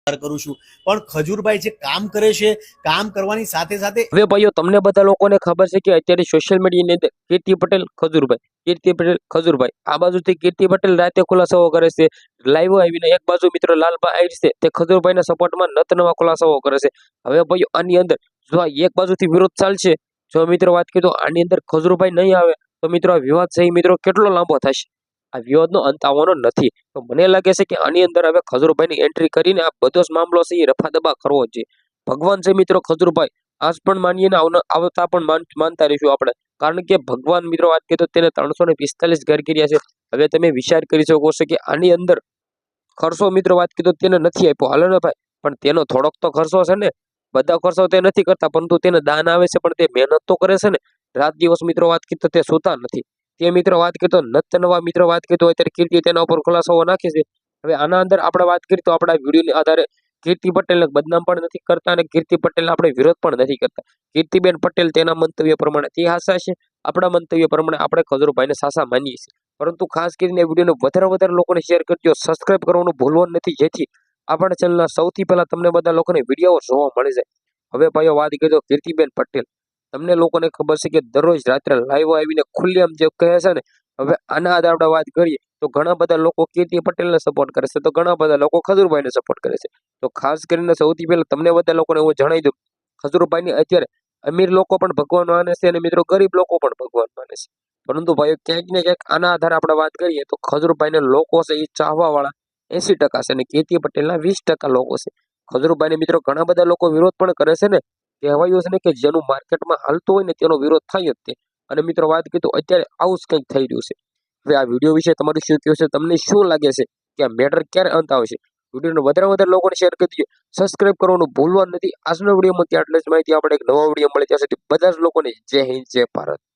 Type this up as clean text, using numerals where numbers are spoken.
કરું છું પણ ખજૂરભાઈ જે કામ કરે છે કામ કરવાની સાથે સાથે હવે ભાઈઓ તમને બધા લોકોને ખબર છે કે અત્યારે સોશિયલ મીડિયાની અંદર કીર્તિ પટેલ ખજૂરભાઈ આ બાજુથી કીર્તિ પટેલ રાતે ખુલાસાઓ કરે છે, લાઈવ આવીને એક બાજુ મિત્રો લાલભાઈ આહિર છે તે ખજૂરભાઈના સપોર્ટમાં નત નવા ખુલાસાઓ કરે છે। હવે ભાઈઓ આની અંદર જો આ એક બાજુથી વિરોધ ચાલશે, જો મિત્રો વાત કરીએ તો આની અંદર ખજૂરભાઈ નહીં આવે તો મિત્રો આ વિવાદ છે મિત્રો કેટલો લાંબો થશે, આ વિવાદનો અંત આવવાનો નથી। તો મને લાગે છે કે આની અંદર હવે ખજૂરભાઈની એન્ટ્રી કરીને આ બધો જ મામલો છે એ રફાદફા કરવો જ જોઈએ। ભગવાન છે મિત્રો ખજૂરભાઈ, આજ પણ માનીએ ને આવતા પણ માનતા રહીશું આપણે, કારણ કે ભગવાન મિત્રો વાત કરીએ તો તેને 345 ઘર કર્યા છે। હવે તમે વિચાર કરી શકો છો કે આની અંદર ખર્ચો મિત્રો વાત કરીએ તો તેને નથી આપ્યો, હાલો ને ભાઈ, પણ તેનો થોડોક તો ખર્ચો છે ને, બધા ખર્ચો તે નથી કરતા પરંતુ તેને દાન આવે છે, પણ તે મહેનત તો કરે છે ને, રાત દિવસ મિત્રો વાત કરીએ તો તે સુતા નથી। તે મિત્રો વાત કરીએ તો નત નવા મિત્રો વાત કરીએ તો અત્યારે કીર્તિ તેના ઉપર ખુલાસાઓ નાખે છે। હવે આના અંદર આપણે વાત કરીએ તો આપણા વિડીયોની આધારે કીર્તિ પટેલને બદનામ પણ નથી કરતા અને કીર્તિ પટેલને આપણે વિરોધ પણ નથી કરતા। કીર્તિબેન પટેલ તેના મંતવ્ય પ્રમાણે તે હાસા છે, આપણા મંતવ્ય પ્રમાણે આપણે ખજૂરભાઈને સાસા માનીએ છીએ, પરંતુ ખાસ કરીને વિડીયોને વધારે લોકોને શેર કરજો, સબસ્ક્રાઇબ કરવાનું ભૂલવાનું નથી, જેથી આપણા ચેનલના સૌથી પહેલા તમને બધા લોકોને વિડીયો જોવા મળી જાય। હવે ભાઈઓ વાત કરીએ તો કીર્તિબેન પટેલ, તમને લોકોને ખબર છે કે દરરોજ રાત્રે લાઈવ આવીને ખુલ્લેઆમ જે કહે છે ને, હવે આના આધારે આપણે વાત કરીએ તો ઘણા બધા લોકો કીર્તિ પટેલને સપોર્ટ કરે છે, તો ઘણા બધા લોકો ખજૂરભાઈને સપોર્ટ કરે છે। તો ખાસ કરીને સૌથી પહેલા તમને બધા લોકોને હું જણાવી દઉં, ખજૂરભાઈની અત્યારે અમીર લોકો પણ ભગવાન માને છે અને મિત્રો ગરીબ લોકો પણ ભગવાન માને છે, પરંતુ ભાઈ ક્યાંક ને ક્યાંક આના આધારે આપણે વાત કરીએ તો ખજૂરભાઈને લોકો છે એ ચાહવા વાળા 80% છે અને કીર્તિ પટેલના 20% લોકો છે। ખજૂરભાઈને મિત્રો ઘણા બધા લોકો વિરોધ પણ કરે છે ને, કહેવાયું છે ને કે જેનું માર્કેટમાં હાલતું હોય ને તેનો વિરોધ થાય જ તે, અને મિત્રો વાત કરીએ તો અત્યારે આવું જ કંઈક થઈ રહ્યું છે। હવે આ વિડીયો વિશે તમારું શું કહેવું છે, તમને શું લાગે છે કે આ મેટર ક્યારે અંત આવશે? વિડીયોને વધારે લોકોને શેર કરી દઈએ, સબસ્ક્રાઇબ કરવાનું ભૂલવાનું નથી। આજનો વિડીયોમાં આટલી જ માહિતી, આપણે એક નવા વિડીયો મળે ત્યાં સુધી બધા જ લોકોને જય હિન્દ જય ભારત।